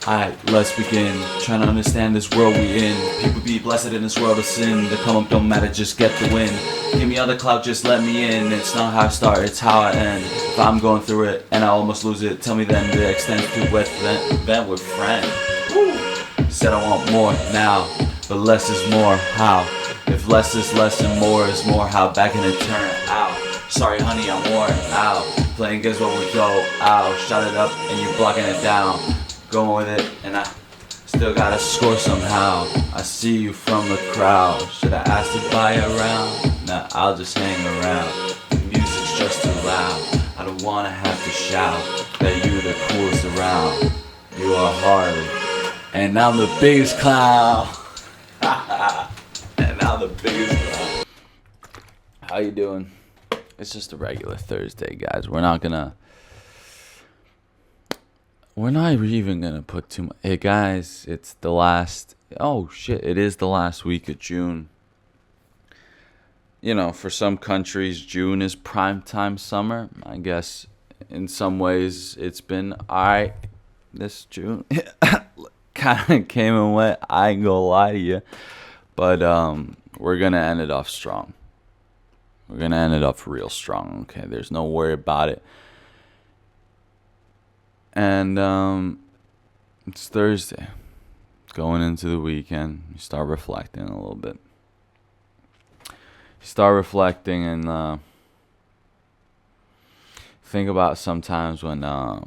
Alright, let's begin. Trying to understand this world we in. People be blessed in this world of sin. The come up don't matter, just get the win. Give me all the clout, just let me in. It's not how I start, it's how I end. If I'm going through it and I almost lose it, tell me then the extent to with vent with friend. Woo. Said I want more now, but less is more. How? If less is less and more is more, how? Back in a turn. Ow. Sorry honey, I'm worn out. Playing guess what we go. Ow. Shut it up and you're blocking it down. Going with it, and I still gotta score somehow. I see you from the crowd. Should I ask to buy a round? Nah, I'll just hang around. The music's just too loud. I don't wanna have to shout that you the coolest around. You are Harley, and I'm the biggest clown. And I'm the biggest clown. How you doing? It's just a regular Thursday, guys. We're not even gonna put too much. Hey guys, it's the last. Oh shit! It is the last week of June. You know, for some countries, June is prime time summer. I guess in some ways it's been alright. This June kind of came and went. I ain't gonna lie to you, but we're gonna end it off strong. We're gonna end it off real strong. Okay, there's no worry about it. And it's Thursday, going into the weekend. You start reflecting a little bit. You start reflecting and think about sometimes when the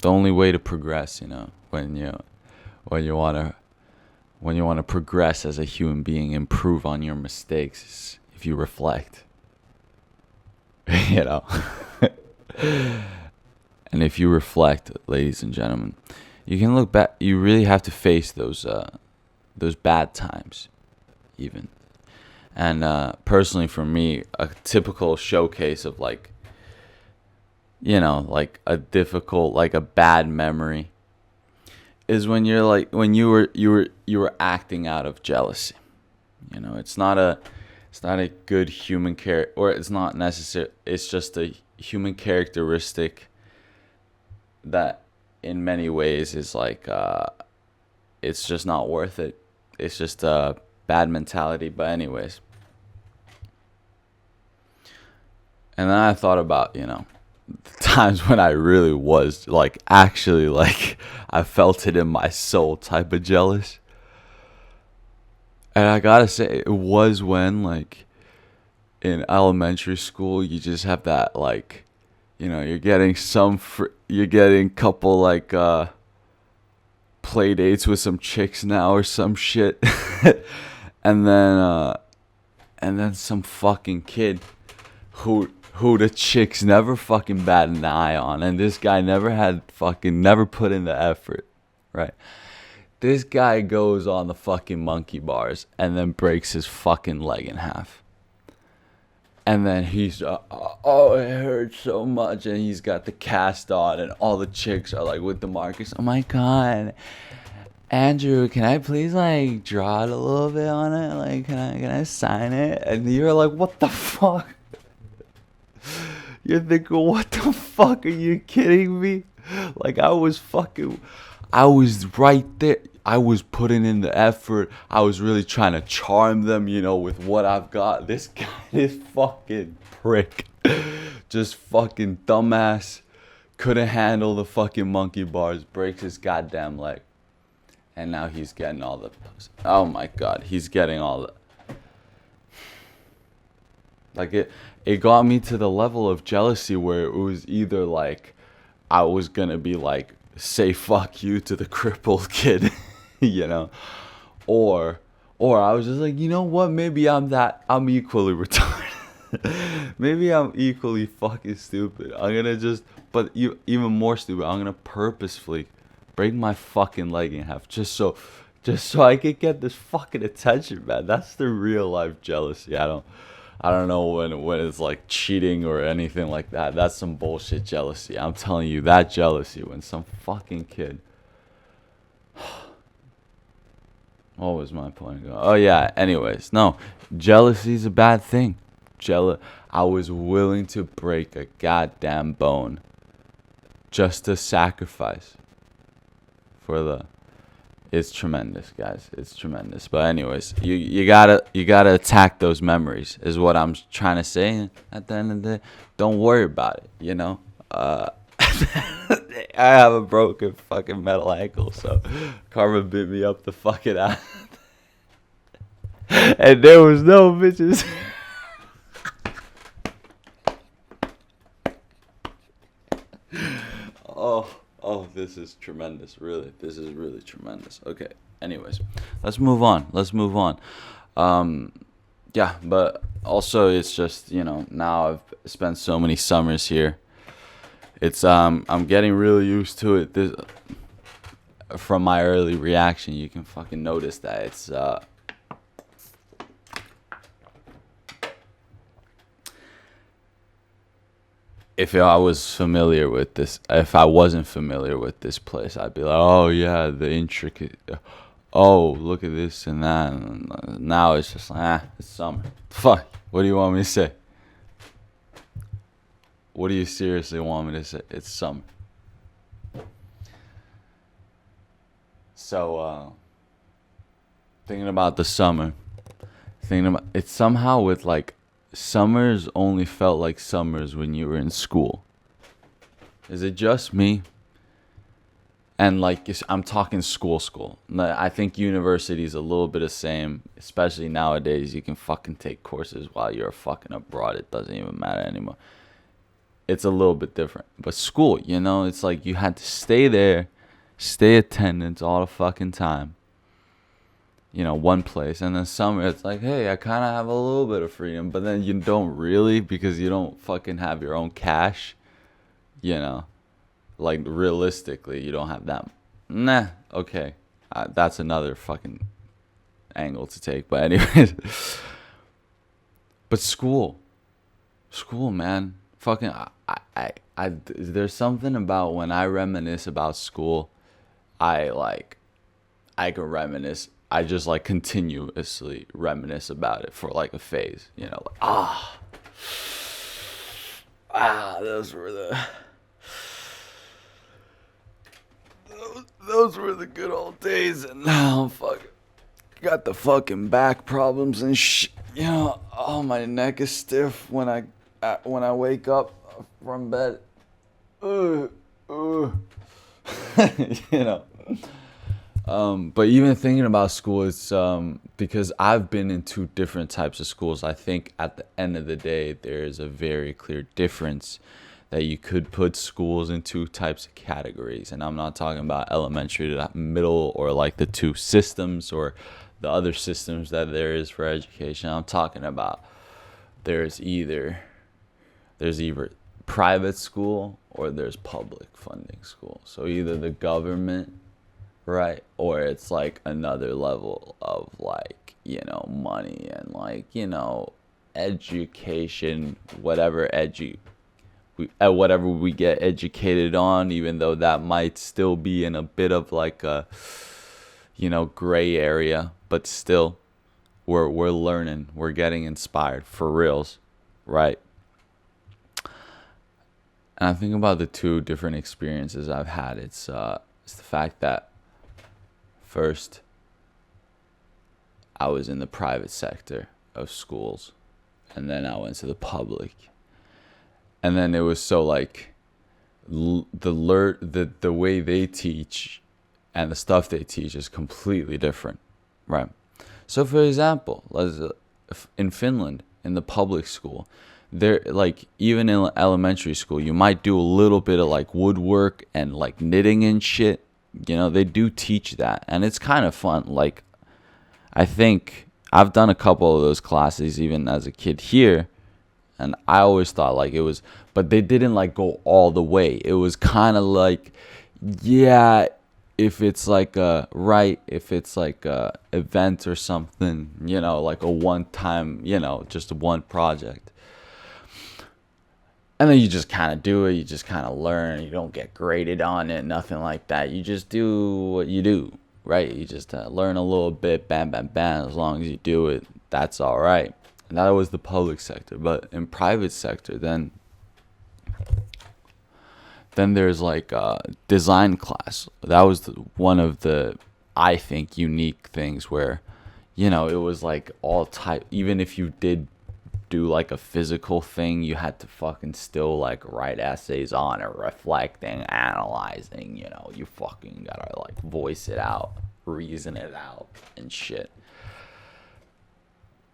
only way to progress, when you want to progress as a human being, improve on your mistakes, is if you reflect. And if you reflect, ladies and gentlemen, you can look back. You really have to face those bad times, even. And personally, for me, a typical showcase of like a difficult, like a bad memory, is when you're like when you were acting out of jealousy. It's not a good human character, or it's not necessary. It's just a human characteristic that in many ways is like it's just not worth it. It's just a bad mentality. But anyways, and then I thought about the times when I really was like actually like I felt it in my soul type of jealous. And I gotta say, it was when, like, in elementary school, you just have that, like, you're getting you're getting couple, like, play dates with some chicks now or some shit. and then some fucking kid who the chicks never fucking bat an eye on. And this guy never put in the effort, right? This guy goes on the fucking monkey bars and then breaks his fucking leg in half. And then he's, oh, it hurts so much. And he's got the cast on and all the chicks are like with the markers. Oh my God. Andrew, can I please like draw it a little bit on it? Like, can I sign it? And you're like, what the fuck? You're thinking, what the fuck? Are you kidding me? Like, I was right there. I was putting in the effort. I was really trying to charm them, with what I've got. This guy, this fucking prick, just fucking dumbass, couldn't handle the fucking monkey bars, breaks his goddamn leg. And now he's getting all the, oh my God, he's getting all the, like it got me to the level of jealousy where it was either like, I was gonna be like, say fuck you to the crippled kid, or I was just like, what, maybe I'm equally retarded. Maybe I'm equally fucking stupid. I'm gonna even more stupid, I'm gonna purposefully break my fucking leg in half just so I could get this fucking attention, man. That's the real life jealousy. I don't know when it's like cheating or anything like that. That's some bullshit jealousy. I'm telling you, that jealousy when some fucking kid. What was my point? Oh yeah. Anyways, no, jealousy is a bad thing. I was willing to break a goddamn bone just to sacrifice for the. It's tremendous, guys. It's tremendous. But anyways, you gotta attack those memories is what I'm trying to say. At the end of the day, don't worry about it. I have a broken fucking metal ankle, so Karma beat me up the fucking ass. And there was no bitches. Oh, this is tremendous. Really, this is really tremendous. Okay. Anyways, let's move on. Yeah, but also it's just now I've spent so many summers here. It's I'm getting really used to it. From my early reaction, you can fucking notice that it's if I wasn't familiar with this place, I'd be like, oh yeah, the intricate, oh look at this and that. And now it's just like, it's summer. Fuck, what do you want me to say? What do you seriously want me to say? It's summer. So, thinking about the summer, it's somehow with like, summers only felt like summers when you were in school. Is it just me? And like, I'm talking school. I think university is a little bit the same, especially nowadays. You can fucking take courses while you're fucking abroad. It doesn't even matter anymore. It's a little bit different. But school, it's like you had to stay there, stay attendance all the fucking time. One place. And then summer, it's like, hey, I kind of have a little bit of freedom. But then you don't really, because you don't fucking have your own cash. Like, realistically, you don't have that. Nah, okay. That's another fucking angle to take. But anyways. But school, man. Fucking, there's something about when I reminisce about school, I can reminisce. I just like continuously reminisce about it for like a phase, those were the good old days, and now fuck, got the fucking back problems and shit. Oh, my neck is stiff when I wake up from bed. But even thinking about school, it's because I've been in two different types of schools. I think at the end of the day, there is a very clear difference that you could put schools in two types of categories. And I'm not talking about elementary to middle or like the two systems or the other systems that there is for education. I'm talking about there's either private school or there's public funding school. So either the government, right, or it's like another level of like, money and like, education, whatever we get educated on, even though that might still be in a bit of like a, gray area, but still we're learning, we're getting inspired for reals, right? And I think about the two different experiences I've had. It's the fact that first, I was in the private sector of schools, and then I went to the public. And then it was so like the way they teach and the stuff they teach is completely different, right? So for example, in Finland, in the public school, there, like, even in elementary school, you might do a little bit of like woodwork and like knitting and shit. They do teach that, and it's kind of fun. Like, I think I've done a couple of those classes even as a kid here, and I always thought like it was, but they didn't like go all the way. It was kind of like, yeah, if it's like a event or something, like a one time, just one project. And then you just kind of do it. You just kind of learn. You don't get graded on it, nothing like that. You just do what you do, right? You just learn a little bit, bam, bam, bam. As long as you do it, that's all right. And that was the public sector. But in private sector, then Then there's like design class. That was one of the, I think, unique things where, it was like all type. Even if you did do like a physical thing, you had to fucking still like write essays on it, reflecting, analyzing. You fucking gotta like voice it out, reason it out, and shit.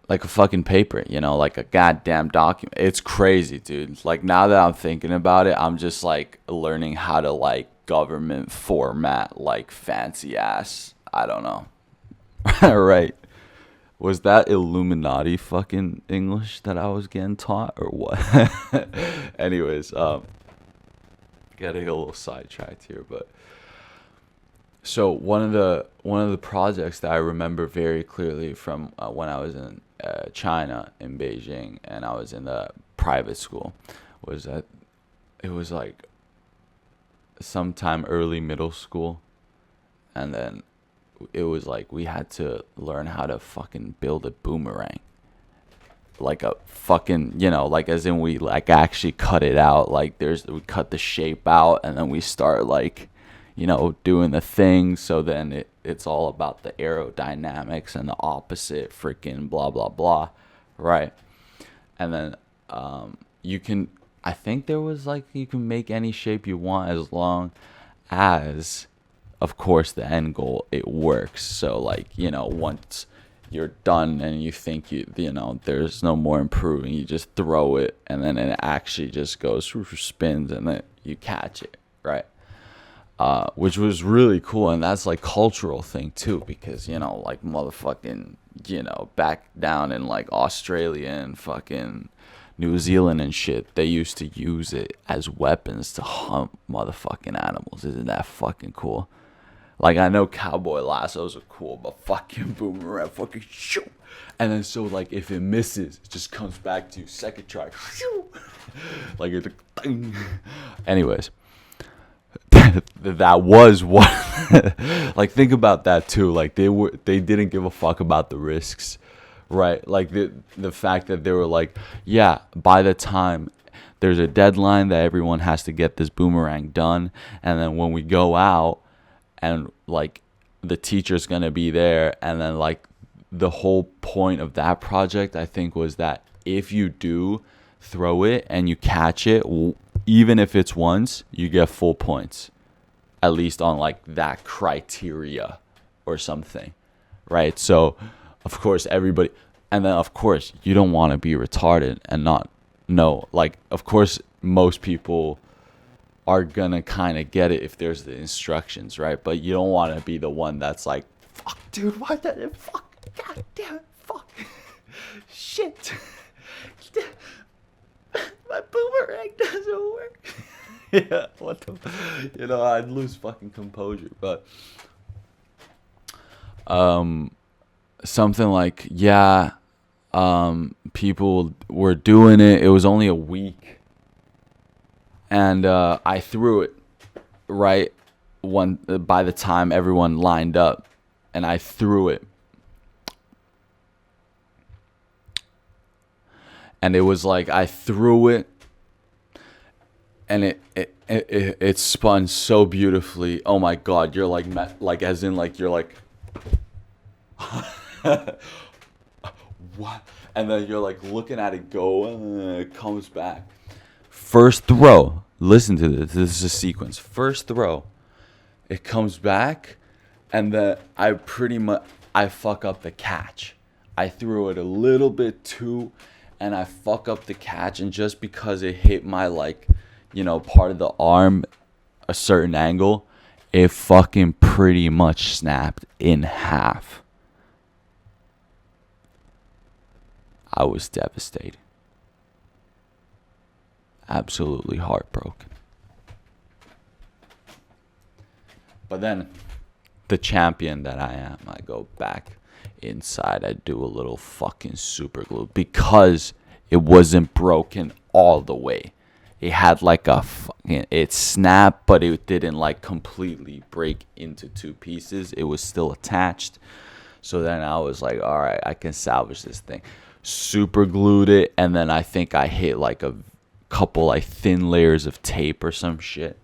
Like a fucking paper, like a goddamn document. It's crazy, dude. Like, now that I'm thinking about it, I'm just like learning how to like government format like fancy ass. I don't know. Right. Was that Illuminati fucking English that I was getting taught or what? Anyways, getting a little sidetracked here, but so one of the projects that I remember very clearly from when I was in China, in Beijing, and I was in the private school, was that it was like sometime early middle school, and then it was like we had to learn how to fucking build a boomerang, like a fucking, like as in we like actually cut it out, like we cut the shape out, and then we start like, doing the thing. So then it's all about the aerodynamics and the opposite freaking blah, blah, blah. Right. And then I think there was like, you can make any shape you want as long as, of course, the end goal, it works. So like, once you're done and you think there's no more improving, you just throw it and then it actually just goes spins and then you catch it. Right. Which was really cool, and that's like cultural thing too, because like motherfucking back down in like Australia and fucking New Zealand and shit, they used to use it as weapons to hunt motherfucking animals. Isn't that fucking cool? Like, I know cowboy lassos are cool, but fucking boomerang, fucking shoot. And then so like if it misses, it just comes back to you second try. Like it's like, anyways. That was what like, think about that too. Like they didn't give a fuck about the risks, right? Like the fact that they were like, yeah, by the time there's a deadline that everyone has to get this boomerang done, and then when we go out and like the teacher's gonna be there, and then like the whole point of that project, I think, was that if you do throw it and you catch it, even if it's once, you get full points, at least on like that criteria or something, right? So of course everybody, and then of course you don't want to be retarded and not know, like, of course most people are gonna kind of get it if there's the instructions, right? But you don't want to be the one that's like, fuck dude, why did it, fuck, god damn it, fuck, shit, my boomerang doesn't work. Yeah, what the, I'd lose fucking composure. But something like, yeah, people were doing it. It was only a week, and I threw it right by the time everyone lined up, and I threw it. And it was like I threw it, and it spun so beautifully. Oh my god, you're like as in like you're like what? And then you're like looking at it go, and it comes back. First throw. Listen to this. This is a sequence. First throw. It comes back, and then I fuck up the catch. I threw it a little bit too, and I fuck up the catch, and just because it hit my part of the arm, a certain angle, it fucking pretty much snapped in half. I was devastated. Absolutely heartbroken. But then, the champion that I am, I go back inside. I do a little fucking super glue because it wasn't broken all the way. It had like it snapped, but it didn't like completely break into two pieces. It was still attached. So then I was like, all right, I can salvage this thing. Super glued it, and then I think I hit like a couple like thin layers of tape or some shit.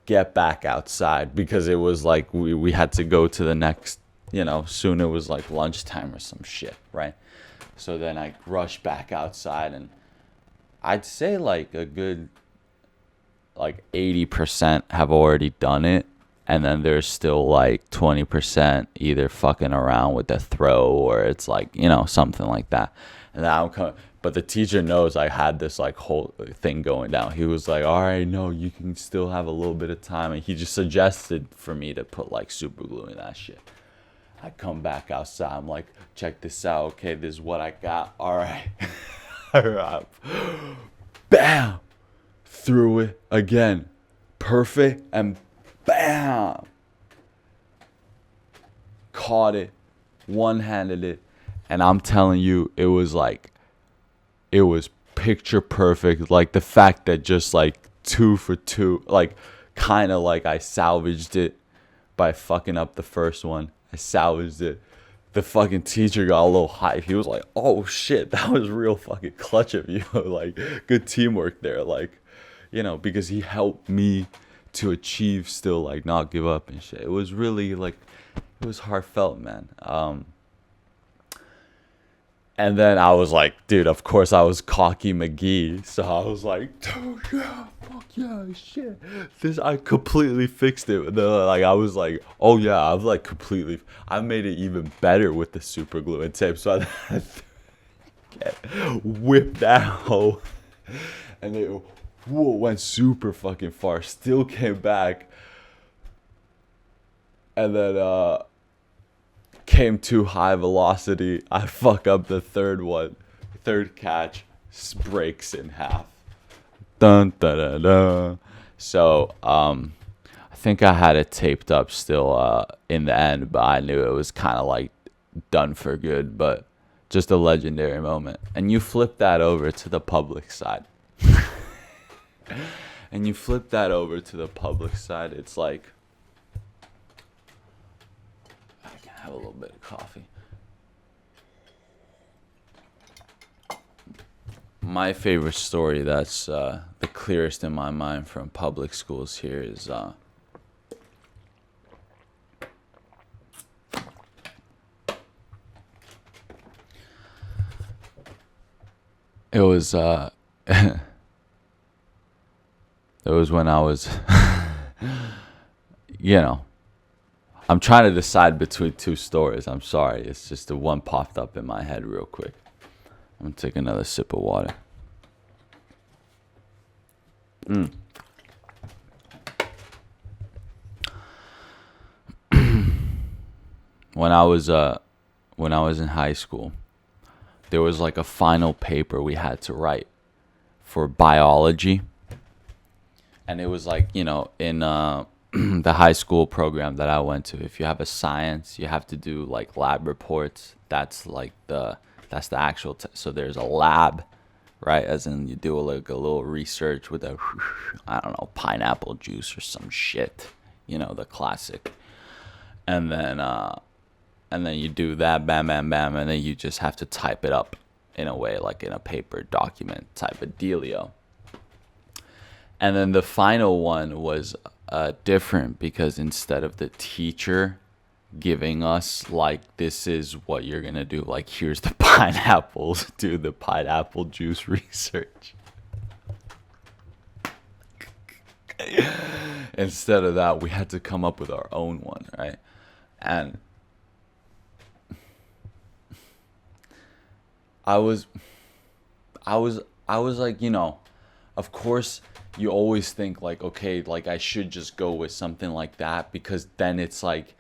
get back outside because it was like we had to go to the next, soon it was like lunchtime or some shit, right? So then I rushed back outside, and I'd say like a good like 80% have already done it, and then there's still like 20% either fucking around with the throw, or it's like, something like that. And then I'm coming, but the teacher knows I had this like whole thing going down. He was like, all right, no, you can still have a little bit of time, and he just suggested for me to put like super glue in that shit. I come back outside, I'm like, check this out, okay, this is what I got, all right. Bam, threw it again, perfect, and bam, caught it, one-handed it, and I'm telling you, it was picture perfect. Like the fact that just like 2 for 2, like kind of like I salvaged it by fucking up the first one. I salvaged it. The fucking teacher got a little hype. He was like, oh shit, that was real fucking clutch of you. Like, good teamwork there. Like, because he helped me to achieve still, like, not give up and shit. It was really, like, it was heartfelt, man. And then I was like, dude, of course I was cocky McGee. So I was like, oh yeah, fuck yeah, shit. I completely fixed it. Like, I was like, oh yeah, I made it even better with the super glue and tape. So I whipped that hoe. And it went super fucking far. Still came back. And then, came too high velocity. I fuck up the third catch, breaks in half. Dun dun dun dun. So I think I had it taped up still in the end, but I knew it was kind of like done for good. But just a legendary moment. And you flip that over to the public side. It's like, have a little bit of coffee. My favorite story that's the clearest in my mind from public schools here is it was it was when I was I'm trying to decide between two stories. I'm sorry. It's just the one popped up in my head real quick. I'm going to take another sip of water. When I was in high school, there was like a final paper we had to write for biology. And it was like, in the high school program that I went to, if you have a science, you have to do like lab reports. That's the actual so there's a lab, right? As in you do like a little research with I don't know, pineapple juice or some shit, the classic. And then you do that, bam bam bam, and then you just have to type it up in a way, like in a paper document type of dealio. And then the final one was different, because instead of the teacher giving us like, this is what you're gonna do, like, here's the pineapples, do the pineapple juice research. Instead of that, we had to come up with our own one, right? And I was like, of course you always think like, okay, like I should just go with something like that, because then it's like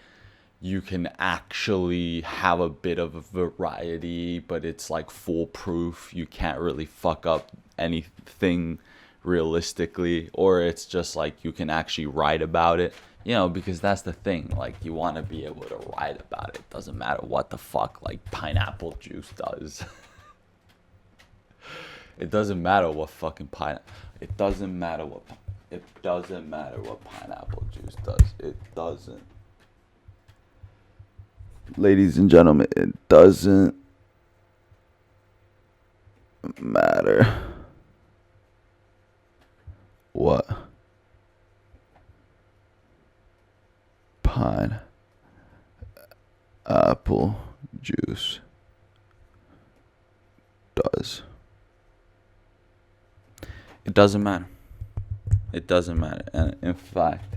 you can actually have a bit of a variety, but it's like foolproof. You can't really fuck up anything realistically, or it's just like you can actually write about it, because that's the thing. Like, you want to be able to write about it. Doesn't matter what the fuck like pineapple juice does. It doesn't matter what fucking It doesn't matter what pineapple juice does. It doesn't. Ladies and gentlemen, it doesn't matter what pineapple juice does. It doesn't matter. It doesn't matter. And in fact,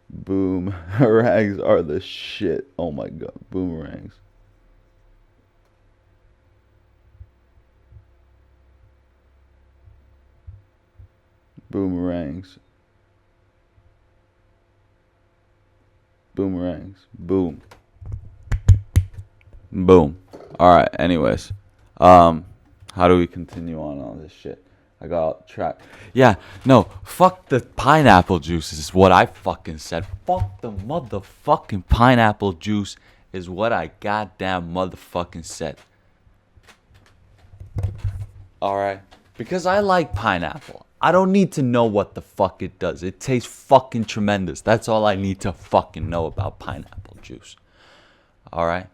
boomerangs are the shit. Oh my god, boomerangs. Boomerangs. Boomerangs. Boom. Boom. Alright, anyways. How do we continue on all this shit? I got trapped. Yeah, no, fuck the pineapple juice is what I fucking said. Fuck the motherfucking pineapple juice is what I goddamn motherfucking said. Alright? Because I like pineapple. I don't need to know what the fuck it does. It tastes fucking tremendous. That's all I need to fucking know about pineapple juice. Alright?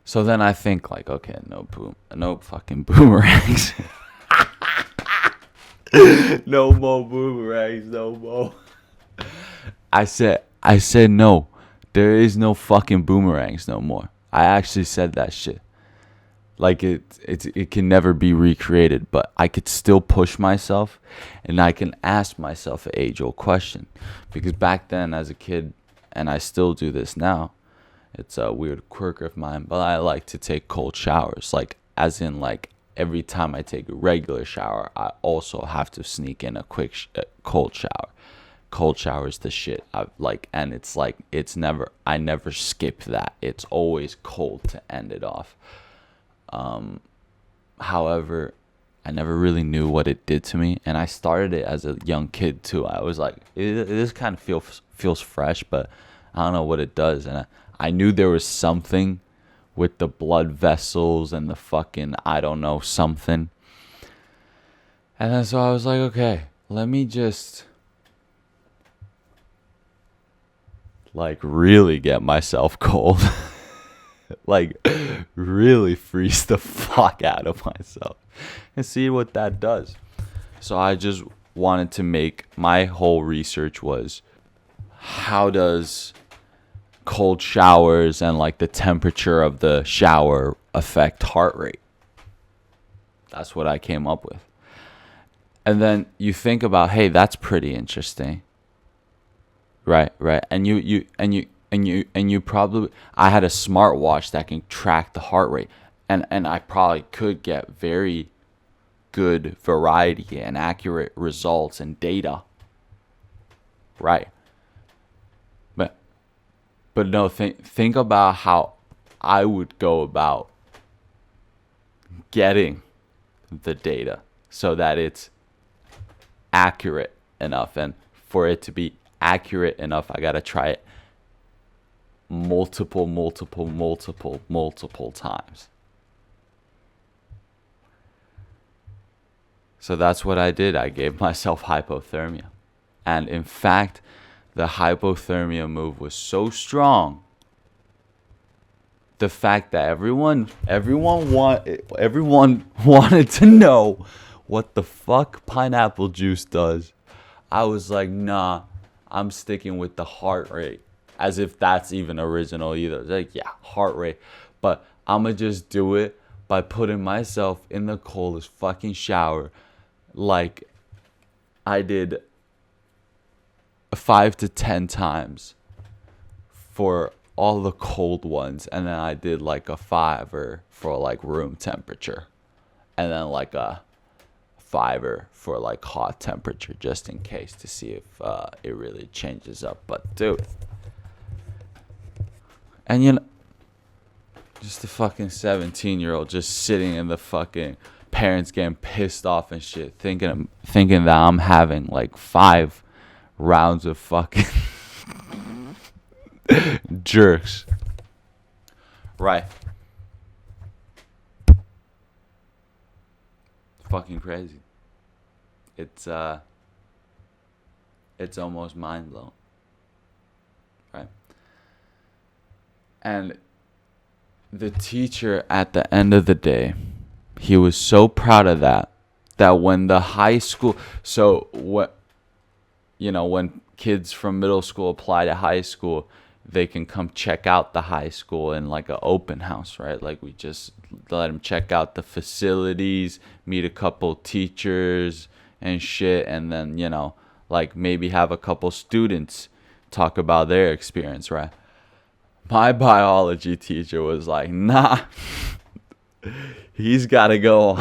So then I think like, okay, no fucking boomerangs. No more boomerangs, no more. I said no. There is no fucking boomerangs no more. I actually said that shit. Like it can never be recreated, but I could still push myself and I can ask myself an age-old question. Because back then as a kid, and I still do this now, it's a weird quirk of mine, but I like to take cold showers. Like, as in, like, every time I take a regular shower, I also have to sneak in a quick cold shower. Cold shower's the shit. And it's like, I never skip that. It's always cold to end it off. However, I never really knew what it did to me, and I started it as a young kid too. I was like, this kind of feels fresh, but I don't know what it does, and I knew there was something with the blood vessels and the fucking, I don't know, something. And then so I was like, okay, let me just like really get myself cold. Like really freeze the fuck out of myself and see what that does. So I just wanted to make, my whole research was, how does cold showers and like the temperature of the shower affect heart rate? That's what I came up with. And then you think about, hey, that's pretty interesting. Right. And you probably, I had a smartwatch that can track the heart rate, and I probably could get very good variety and accurate results and data. Right. But no, think about how I would go about getting the data so that it's accurate enough. And for it to be accurate enough, I got to try it multiple times. So that's what I did. I gave myself hypothermia. And in fact, the hypothermia move was so strong. The fact that everyone wanted to know what the fuck pineapple juice does. I was like, nah, I'm sticking with the heart rate. As if that's even original either. It's like, yeah, heart rate. But I'ma just do it by putting myself in the coldest fucking shower. Like I did 5 to 10 times for all the cold ones, and then I did like a 5-er for like room temperature, and then like a 5-er for like hot temperature, just in case, to see if it really changes up. But dude, and you know, just a fucking 17-year-old just sitting in the fucking, parents getting pissed off and shit, thinking that I'm having like 5 rounds of fucking jerks. Right. Fucking crazy. It's almost mind blowing. Right. And the teacher, at the end of the day, he was so proud of that. that when the high school, so what, when kids from middle school apply to high school, they can come check out the high school in like an open house, right? Like we just let them check out the facilities, meet a couple teachers and shit, and then like maybe have a couple students talk about their experience, right? My biology teacher was like, nah, he's got to go.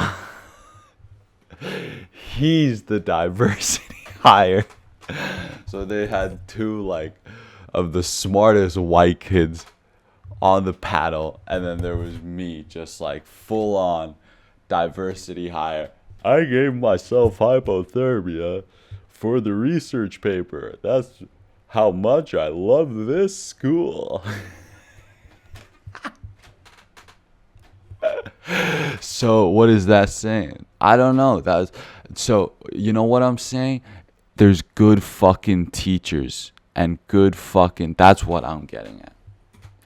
He's the diversity hire. So they had two like of the smartest white kids on the paddle, and then there was me, just like full on diversity hire. I gave myself hypothermia for the research paper. That's how much I love this school. So what is that saying? I don't know. So you know what I'm saying? There's good fucking teachers and good fucking, that's what I'm getting at.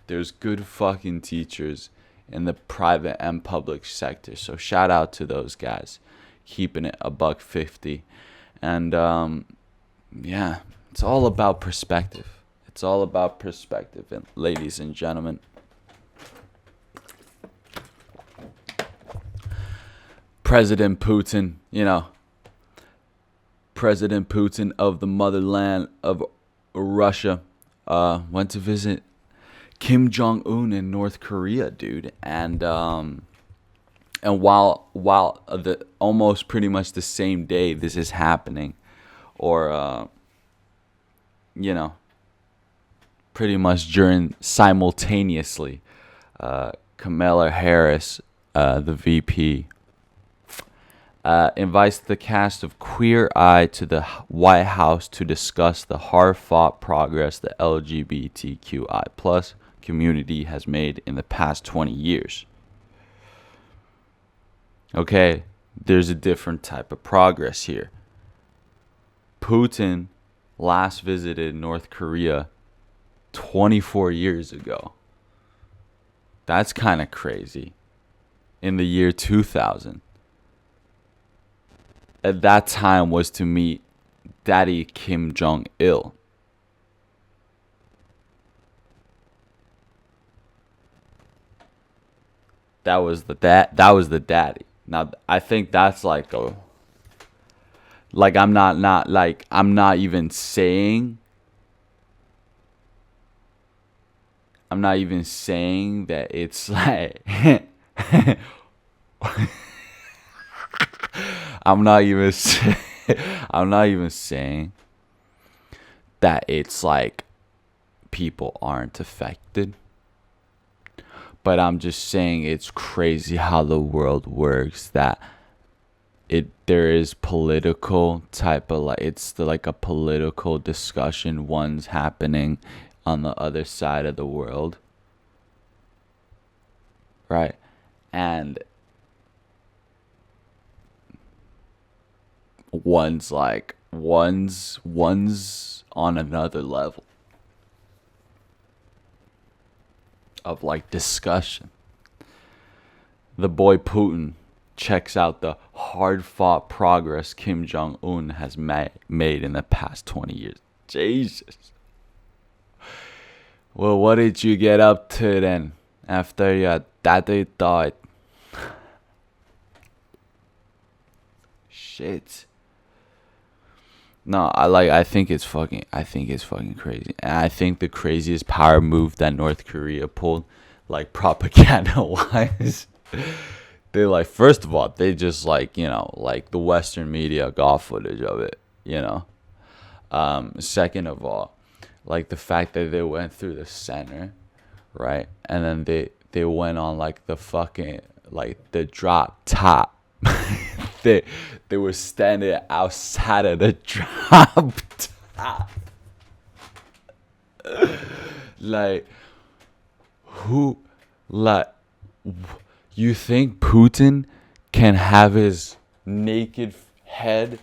There's good fucking teachers in the private and public sector. So shout out to those guys keeping it $1.50. And yeah, it's all about perspective. It's all about perspective, and ladies and gentlemen, President Putin, President Putin of the motherland of Russia, went to visit Kim Jong-un in North Korea, dude. And while the almost pretty much the same day this is happening, or pretty much during simultaneously, Kamala Harris, the VP, invites the cast of Queer Eye to the White House to discuss the hard-fought progress the LGBTQI plus community has made in the past 20 years. Okay, there's a different type of progress here. Putin last visited North Korea 24 years ago. That's kind of crazy. In the year 2000. At that time was to meet Daddy Kim Jong-il. That was the daddy. Now I think that's like I'm not even saying that it's like I'm not even saying that it's like people aren't affected. But I'm just saying it's crazy how the world works, that there is political type of it's like a political discussion one's happening on the other side of the world. Right? And one's on another level of like discussion. The boy Putin checks out the hard-fought progress Kim Jong-un has made in the past 20 years. Jesus. Well, what did you get up to then after your daddy died? Shit. No, I think it's fucking crazy. And I think the craziest power move that North Korea pulled, like propaganda wise, they like, first of all, they just like the Western media got footage of it, Second of all, like the fact that they went through the center, right? And then they went on like the fucking like the drop top. They were standing outside of the drop top. Like, who, like, you think Putin can have his naked head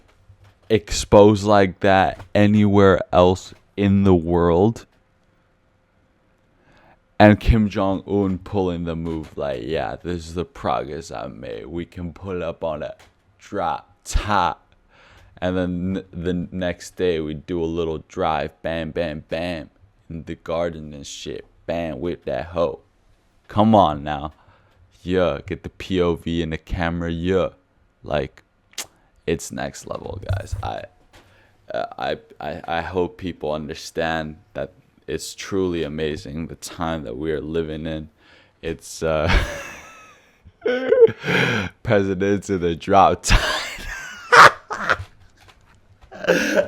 exposed like that anywhere else in the world? And Kim Jong-un pulling the move like, yeah, this is the progress I made. We can pull up on a drop top. And then the next day we do a little drive, bam, bam, bam, in the garden and shit, bam, with that hoe. Come on now, yeah, get the POV in the camera, yeah, like it's next level, guys. I hope people understand that it's truly amazing the time that we are living in. It's presidents in the drop time.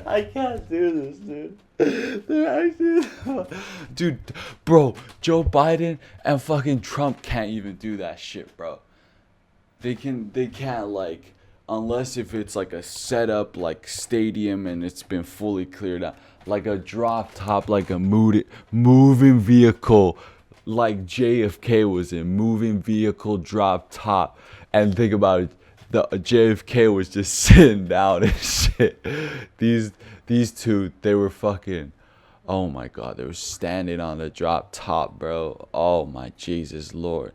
I can't do this, dude. They're actually, dude, bro. Joe Biden and fucking Trump can't even do that shit, bro. They can't like, unless if it's like a setup like stadium and it's been fully cleared out, like a drop top, like a moving vehicle, like JFK was in moving vehicle drop top. And think about it. The JFK was just sitting down and shit. These two, they were fucking, oh my god, they were standing on the drop top, bro. Oh my Jesus Lord.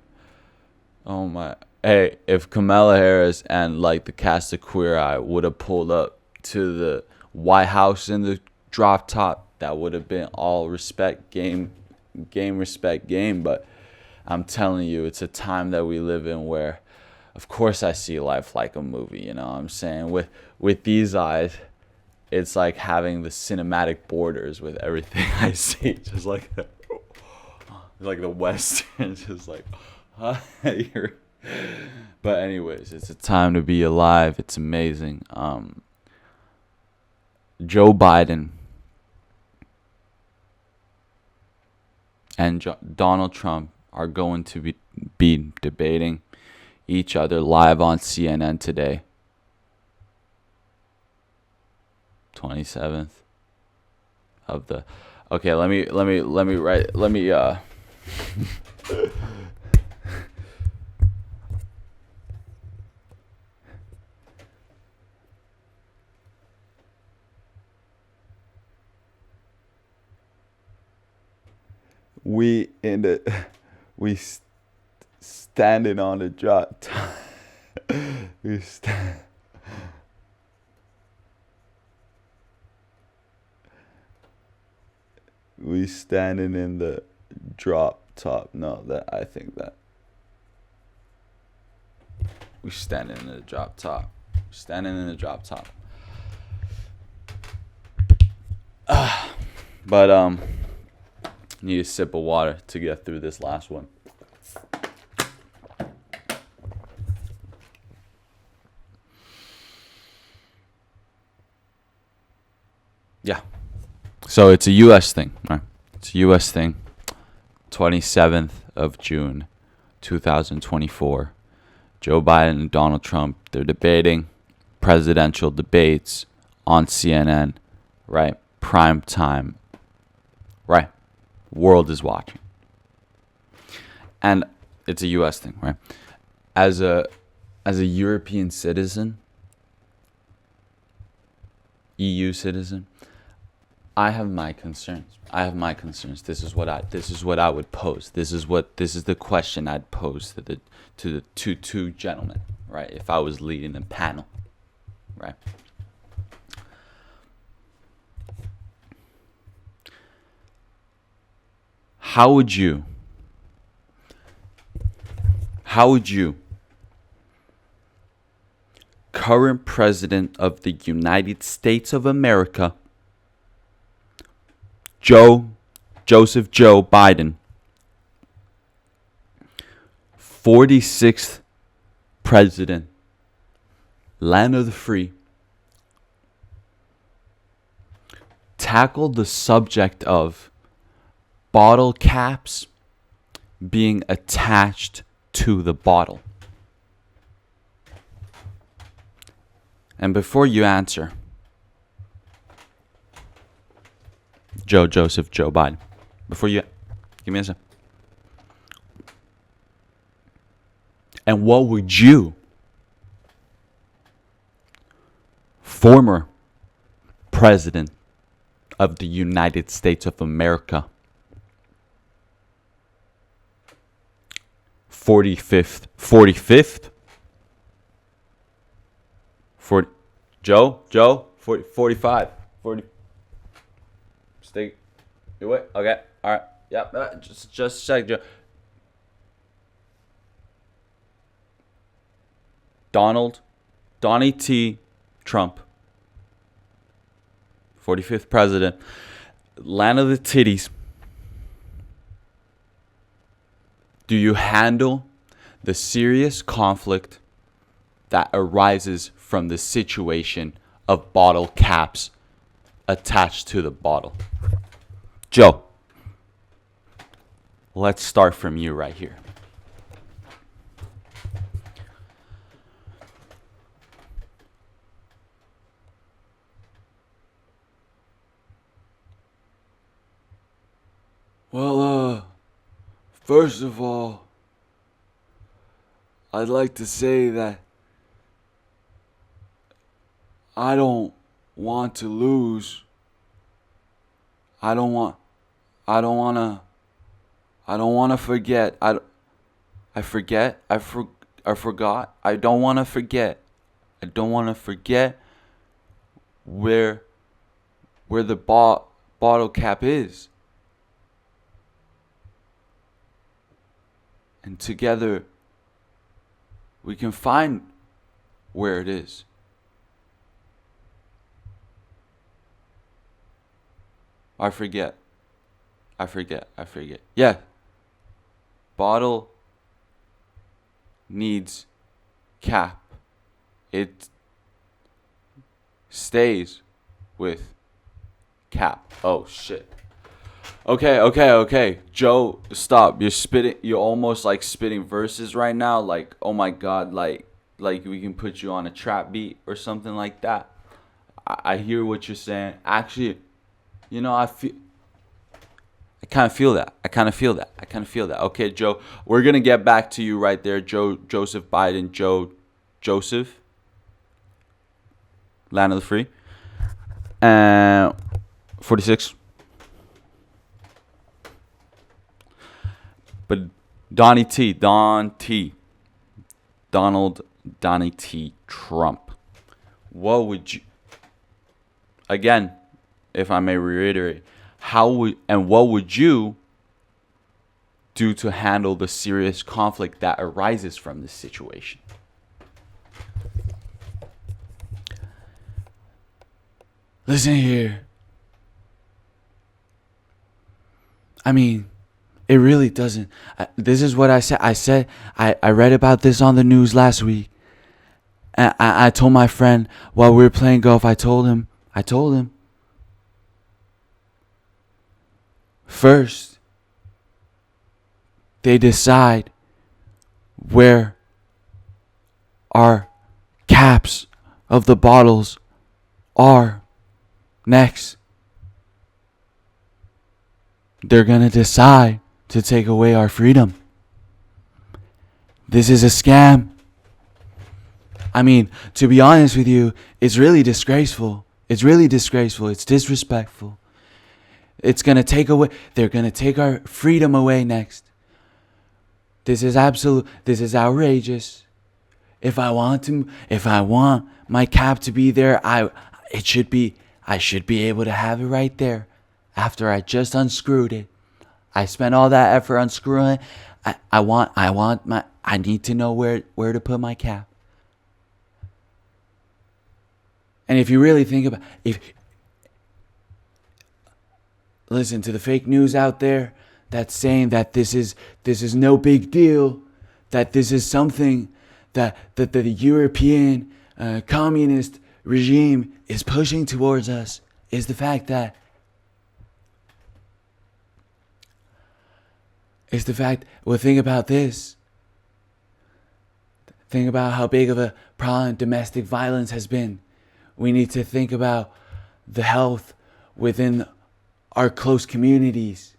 Oh my. Hey, if Kamala Harris and like the cast of Queer Eye would have pulled up to the White House in the drop top, that would have been all respect, game, respect, game. But I'm telling you, it's a time that we live in where, of course, I see life like a movie. You know what I'm saying? With these eyes, it's like having the cinematic borders with everything I see. Just like the Western, just like, huh? But anyways, it's a time to be alive. It's amazing. Joe Biden and Donald Trump are going to be debating each other live on CNN today, 27th of the. Okay, let me write. Let me we standing on the drop. We standing in the drop top. No, that I think that we standing in the drop top. Standing in the drop top. But need a sip of water to get through this last one. Yeah. So it's a U.S. thing, right? It's a U.S. thing. 27th of June, 2024. Joe Biden and Donald Trump, they're debating presidential debates on CNN, right? Prime time, right? World is watching. And it's a U.S. thing, right? As a European citizen, EU citizen, I have my concerns. This is what I would pose. This is the question I'd pose to the two gentlemen, right? If I was leading the panel, right? How would you, current president of the United States of America, Joseph Joe Biden, 46th president, land of the free, tackled the subject of bottle caps being attached to the bottle? And before you answer, Joseph Joe Biden, before you give me a second. And what would you, former president of the United States of America, 45th 40. Joe, 40, 45. 40. Stay. Do it. Okay. All right. Yep. Just check, Joe. Donny T. Trump, 45th president, land of the titties. Do you handle the serious conflict that arises from the situation of bottle caps attached to the bottle? Joe, let's start from you right here. Well, first of all, I'd like to say that I don't want to lose. I don't want to forget. I forgot. I don't want to forget. I don't want to forget where the bottle cap is. And together we can find where it is. I forget. Yeah. Bottle needs cap. It stays with cap. Oh shit. Okay. Joe, stop. You're almost like spitting verses right now. Like, oh my god, like we can put you on a trap beat or something like that. I hear what you're saying. Actually, I kind of feel that. Okay, Joe, we're going to get back to you right there. Joseph Biden, Joseph, land of the free. 46. But Donny T, Donald Donny T. Trump. What would you, again, if I may reiterate, what would you do to handle the serious conflict that arises from this situation? Listen here. I mean, it really doesn't. This is what I said. I read about this on the news last week. And I told my friend while we were playing golf, I told him, first, they decide where our caps of the bottles are. Next, they're going to decide to take away our freedom. This is a scam. I mean, to be honest with you, it's really disgraceful. It's disrespectful. It's going to take away, they're going to take our freedom away next. This is outrageous. If I want my cap to be there, I should be able to have it right there after I just unscrewed it. I spent all that effort unscrewing it. I need to know where to put my cap. And if you really think about, listen to the fake news out there that's saying that this is no big deal, that this is something that the European communist regime is pushing towards us, is the fact that think about this. Think about how big of a problem domestic violence has been. We need to think about the health within our close communities.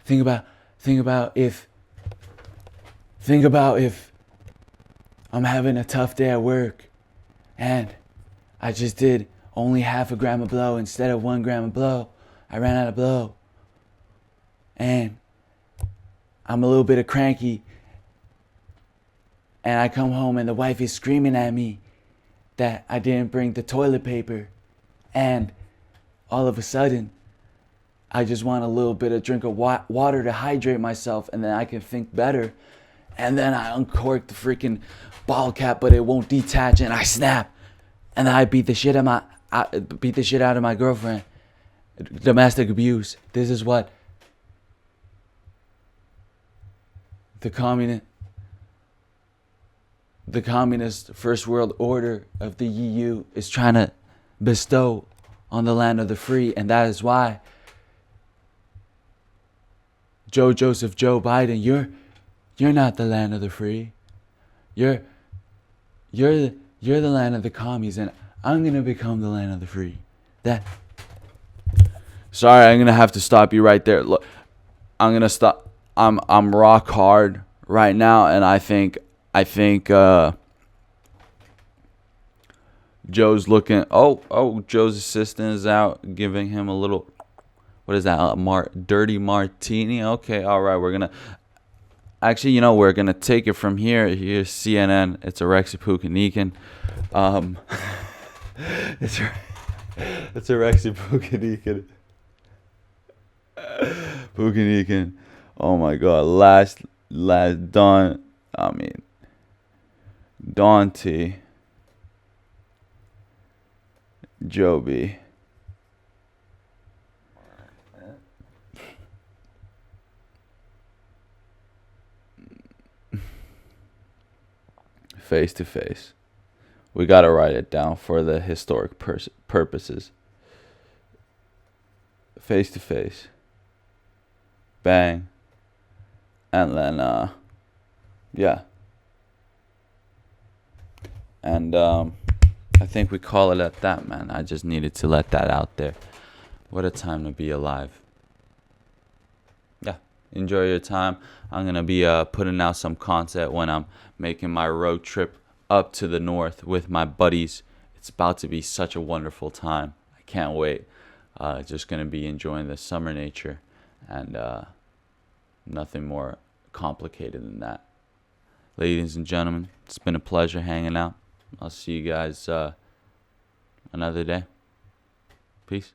Think about if I'm having a tough day at work and I just did only half a gram of blow instead of 1 gram of blow. I ran out of blow. And I'm a little bit cranky. and I come home and the wife is screaming at me that I didn't bring the toilet paper, and all of a sudden I just want a little bit of drink of water to hydrate myself, and then I can think better. And then I uncork the freaking bottle cap, but it won't detach, and I snap, and then I beat the shit out of my girlfriend. Domestic abuse. This is what the communist first world order of the EU is trying to bestow on the land of the free, and that is why Joe Biden, you're not the land of the free. You're the land of the commies, and I'm gonna become the land of the free. Sorry, I'm gonna have to stop you right there. Look, I'm gonna stop. I'm rock hard right now, and I think Joe's looking. Joe's assistant is out, giving him a little. What is that? Dirty martini. Okay, all right. We're gonna. Actually, we're gonna take it from here. Here's CNN. It's Alexi Pukanikin. It's Alexi Pukanikin. Pukanikin. Oh my God. Last Dante. Joby. Face to face. We gotta write it down for the historic purposes. Face to face. Bang. And then, yeah. And I think we call it at that, man. I just needed to let that out there. What a time to be alive. Yeah. Enjoy your time. I'm going to be putting out some content when I'm making my road trip up to the north with my buddies. It's about to be such a wonderful time. I can't wait. Just going to be enjoying the summer nature, and nothing more complicated than that. Ladies and gentlemen, it's been a pleasure hanging out. I'll see you guys another day. Peace.